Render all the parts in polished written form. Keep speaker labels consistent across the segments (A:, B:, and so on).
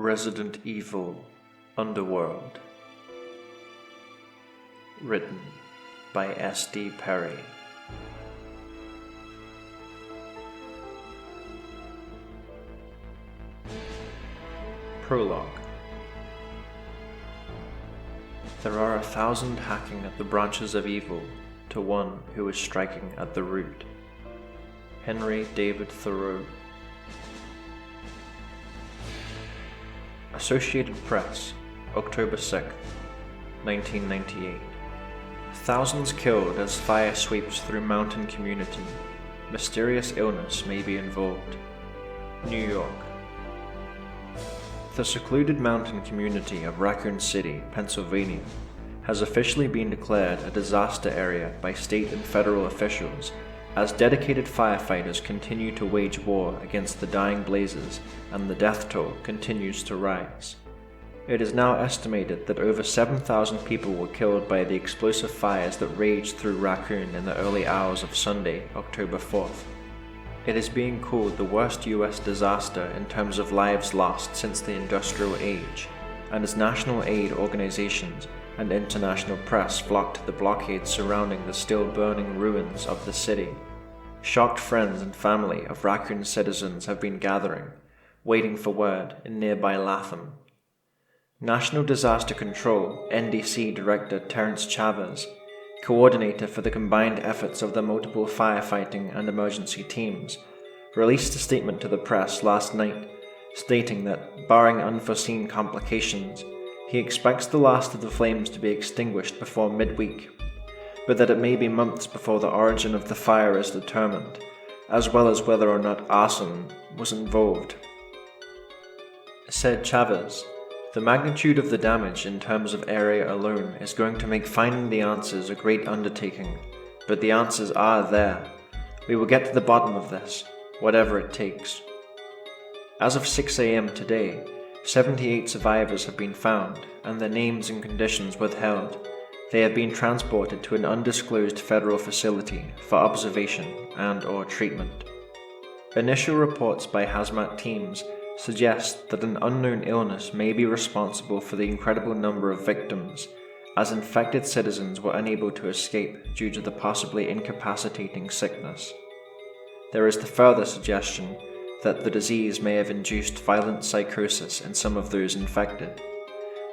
A: Resident Evil Underworld. Written by S.D. Perry. Prologue. There are 1,000 hacking at the branches of evil to one who is striking at the root. Henry David Thoreau. Associated Press, October 6, 1998. Thousands killed as fire sweeps through mountain community. Mysterious illness may be involved. New York. The secluded mountain community of Raccoon City, Pennsylvania, has officially been declared a disaster area by state and federal officials as dedicated firefighters continue to wage war against the dying blazes and the death toll continues to rise. It is now estimated that over 7,000 people were killed by the explosive fires that raged through Raccoon in the early hours of Sunday, October 4th. It is being called the worst US disaster in terms of lives lost since the Industrial Age, and as national aid organizations and international press flocked to the blockades surrounding the still burning ruins of the city. Shocked friends and family of Raccoon citizens have been gathering, waiting for word in nearby Latham. National Disaster Control (NDC) Director Terrence Chavez, coordinator for the combined efforts of the multiple firefighting and emergency teams, released a statement to the press last night stating that, barring unforeseen complications, he expects the last of the flames to be extinguished before midweek, but that it may be months before the origin of the fire is determined, as well as whether or not arson was involved. Said Chavez, "The magnitude of the damage in terms of area alone is going to make finding the answers a great undertaking, but the answers are there. We will get to the bottom of this, whatever it takes." As of 6 a.m. today, 78 survivors have been found, and their names and conditions withheld. They have been transported to an undisclosed federal facility for observation and/or treatment. Initial reports by hazmat teams suggest that an unknown illness may be responsible for the incredible number of victims, as infected citizens were unable to escape due to the possibly incapacitating sickness. There is the further suggestion that the disease may have induced violent psychosis in some of those infected.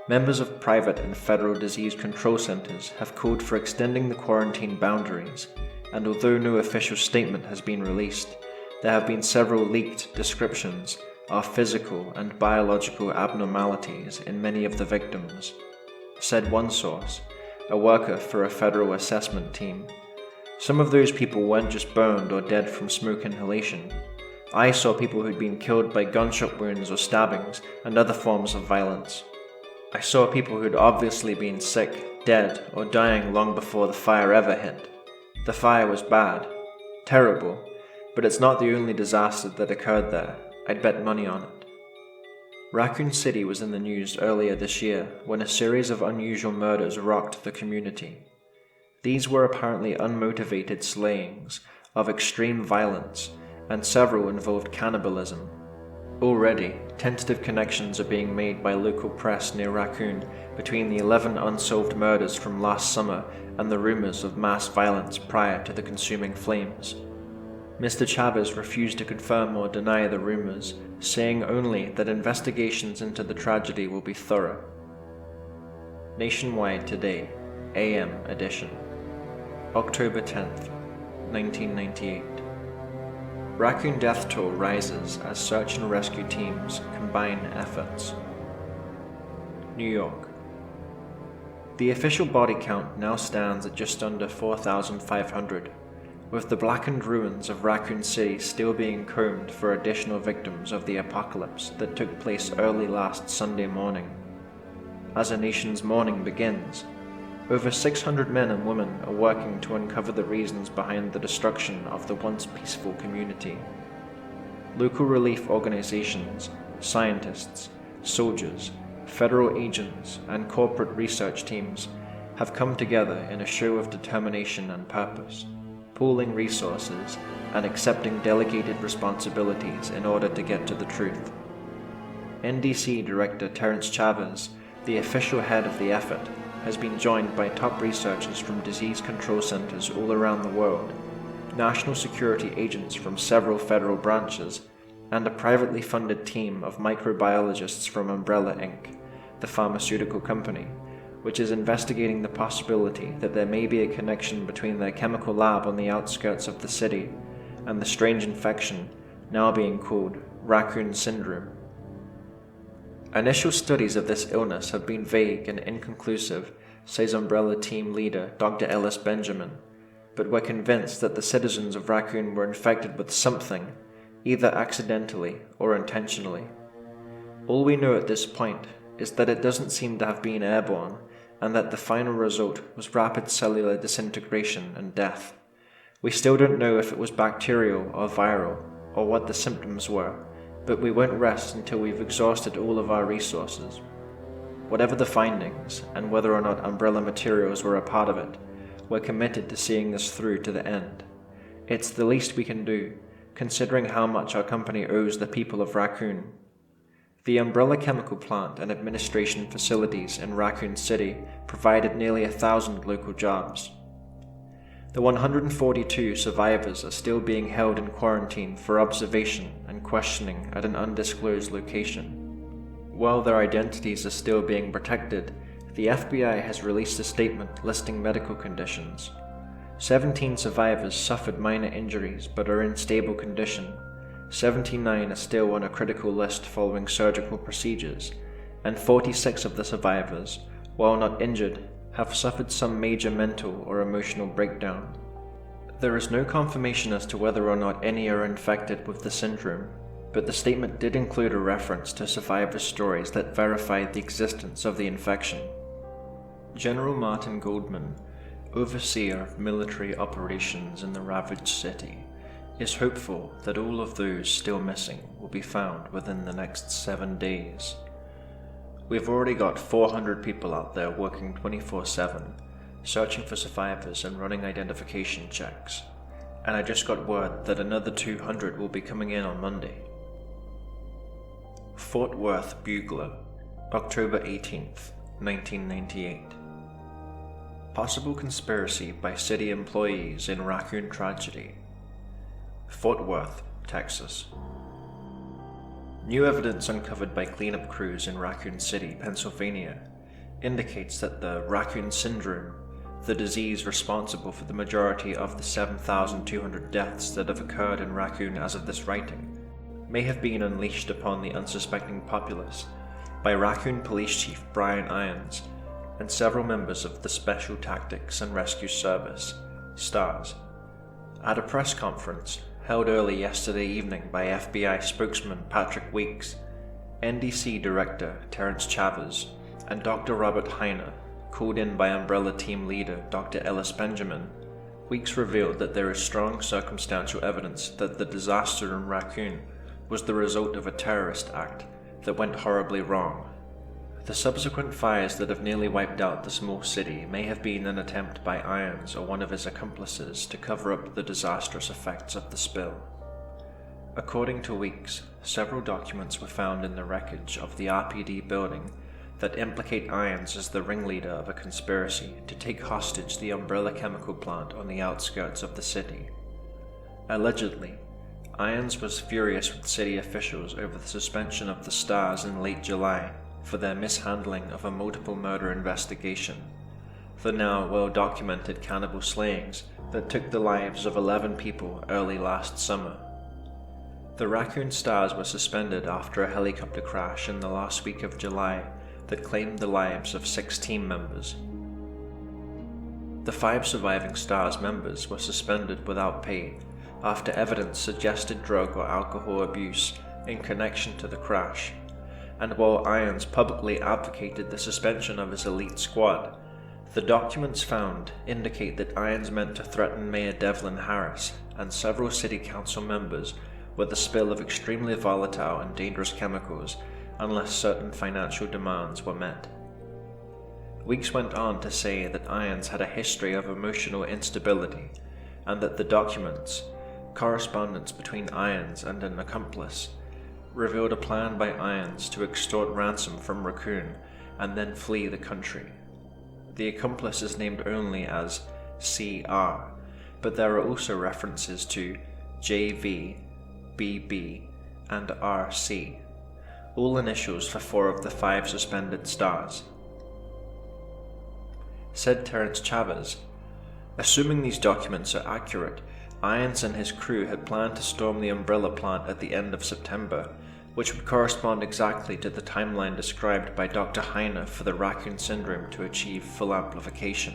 A: Members of private and federal disease control centers have called for extending the quarantine boundaries, and although no official statement has been released, there have been several leaked descriptions of physical and biological abnormalities in many of the victims. Said one source, a worker for a federal assessment team, "Some of those people weren't just burned or dead from smoke inhalation. I saw people who'd been killed by gunshot wounds or stabbings and other forms of violence. I saw people who'd obviously been sick, dead, or dying long before the fire ever hit. The fire was bad, terrible, but it's not the only disaster that occurred there. I'd bet money on it." Raccoon City was in the news earlier this year when a series of unusual murders rocked the community. These were apparently unmotivated slayings of extreme violence, and several involved cannibalism. Already, tentative connections are being made by local press near Raccoon between the 11 unsolved murders from last summer and the rumors of mass violence prior to the consuming flames. Mr. Chavez refused to confirm or deny the rumors, saying only that investigations into the tragedy will be thorough. Nationwide Today, AM edition, October 10th, 1998. Raccoon death toll rises as search and rescue teams combine efforts. New York. The official body count now stands at just under 4,500, with the blackened ruins of Raccoon City still being combed for additional victims of the apocalypse that took place early last Sunday morning. As a nation's mourning begins, over 600 men and women are working to uncover the reasons behind the destruction of the once peaceful community. Local relief organizations, scientists, soldiers, federal agents, and corporate research teams have come together in a show of determination and purpose, pooling resources and accepting delegated responsibilities in order to get to the truth. NDC Director Terence Chavez, the official head of the effort, has been joined by top researchers from disease control centers all around the world, national security agents from several federal branches, and a privately funded team of microbiologists from Umbrella Inc., the pharmaceutical company, which is investigating the possibility that there may be a connection between their chemical lab on the outskirts of the city and the strange infection now being called Raccoon Syndrome. Initial studies of this illness have been vague and inconclusive, says Umbrella team leader Dr. Ellis Benjamin, but we're convinced that the citizens of Raccoon were infected with something, either accidentally or intentionally. All we know at this point is that it doesn't seem to have been airborne, and that the final result was rapid cellular disintegration and death. We still don't know if it was bacterial or viral, or what the symptoms were, but we won't rest until we've exhausted all of our resources. Whatever the findings, and whether or not Umbrella Materials were a part of it, we're committed to seeing this through to the end. It's the least we can do, considering how much our company owes the people of Raccoon. The Umbrella chemical plant and administration facilities in Raccoon City provided nearly 1,000 local jobs. The 142 survivors are still being held in quarantine for observation and questioning at an undisclosed location. While their identities are still being protected, the FBI has released a statement listing medical conditions. 17 survivors suffered minor injuries but are in stable condition. 79 are still on a critical list following surgical procedures, and 46 of the survivors, while not injured, have suffered some major mental or emotional breakdown. There is no confirmation as to whether or not any are infected with the syndrome, but the statement did include a reference to survivors' stories that verified the existence of the infection. General Martin Goldman, overseer of military operations in the ravaged city, is hopeful that all of those still missing will be found within the next 7 days. We've already got 400 people out there working 24/7, searching for survivors and running identification checks, and I just got word that another 200 will be coming in on Monday. Fort Worth Bugler, October 18th, 1998. Possible conspiracy by city employees in Raccoon tragedy. Fort Worth, Texas. New evidence uncovered by cleanup crews in Raccoon City, Pennsylvania, indicates that the Raccoon Syndrome, the disease responsible for the majority of the 7,200 deaths that have occurred in Raccoon as of this writing, may have been unleashed upon the unsuspecting populace by Raccoon Police Chief Brian Irons and several members of the Special Tactics and Rescue Service, STARS. At a press conference held early yesterday evening by FBI spokesman Patrick Weeks, NDC Director Terence Chavez, and Dr. Robert Heiner, called in by Umbrella team leader Dr. Ellis Benjamin, Weeks revealed that there is strong circumstantial evidence that the disaster in Raccoon was the result of a terrorist act that went horribly wrong. The subsequent fires that have nearly wiped out the small city may have been an attempt by Irons or one of his accomplices to cover up the disastrous effects of the spill. According to Weeks, several documents were found in the wreckage of the RPD building that implicate Irons as the ringleader of a conspiracy to take hostage the Umbrella chemical plant on the outskirts of the city. Allegedly, Irons was furious with city officials over the suspension of the STARS in late July for their mishandling of a multiple murder investigation, the now well-documented cannibal slayings that took the lives of 11 people early last summer. The Raccoon STARS were suspended after a helicopter crash in the last week of July that claimed the lives of 6 team members. The 5 surviving STARS members were suspended without pay after evidence suggested drug or alcohol abuse in connection to the crash, and while Irons publicly advocated the suspension of his elite squad, the documents found indicate that Irons meant to threaten Mayor Devlin Harris and several city council members with the spill of extremely volatile and dangerous chemicals unless certain financial demands were met. Weeks went on to say that Irons had a history of emotional instability and that the documents, correspondence between Irons and an accomplice, revealed a plan by Irons to extort ransom from Raccoon and then flee the country. The accomplice is named only as CR, but there are also references to JV, BB, and RC, all initials for 4 of the 5 suspended stars. Said Terence Chavez, "Assuming these documents are accurate, Irons and his crew had planned to storm the Umbrella plant at the end of September, which would correspond exactly to the timeline described by Dr. Heine for the Raccoon Syndrome to achieve full amplification.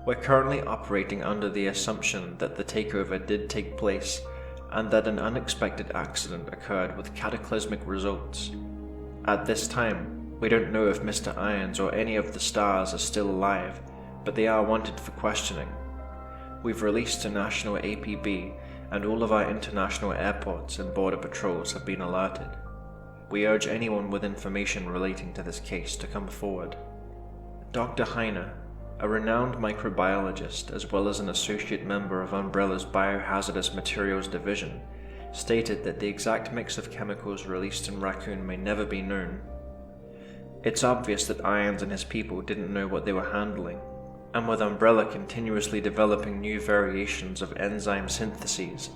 A: We're currently operating under the assumption that the takeover did take place and that an unexpected accident occurred with cataclysmic results. At this time, we don't know if Mr. Irons or any of the stars are still alive, but they are wanted for questioning. We've released a national APB, and all of our international airports and border patrols have been alerted. We urge anyone with information relating to this case to come forward." Dr. Heine, a renowned microbiologist as well as an associate member of Umbrella's Biohazardous Materials Division, stated that the exact mix of chemicals released in Raccoon may never be known. "It's obvious that Irons and his people didn't know what they were handling, and with Umbrella continuously developing new variations of enzyme syntheses,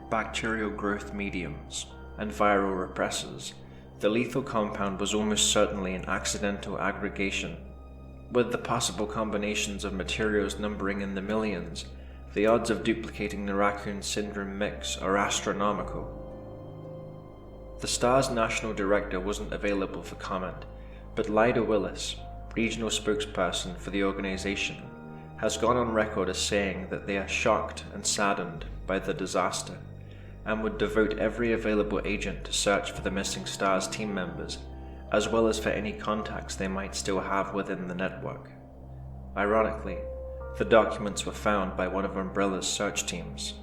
A: bacterial growth mediums, and viral repressors, the lethal compound was almost certainly an accidental aggregation. With the possible combinations of materials numbering in the millions, the odds of duplicating the Raccoon Syndrome mix are astronomical." The STAR's national director wasn't available for comment, but Lyda Willis, regional spokesperson for the organization, has gone on record as saying that they are shocked and saddened by the disaster, and would devote every available agent to search for the missing STAR's team members, as well as for any contacts they might still have within the network. Ironically, the documents were found by one of Umbrella's search teams.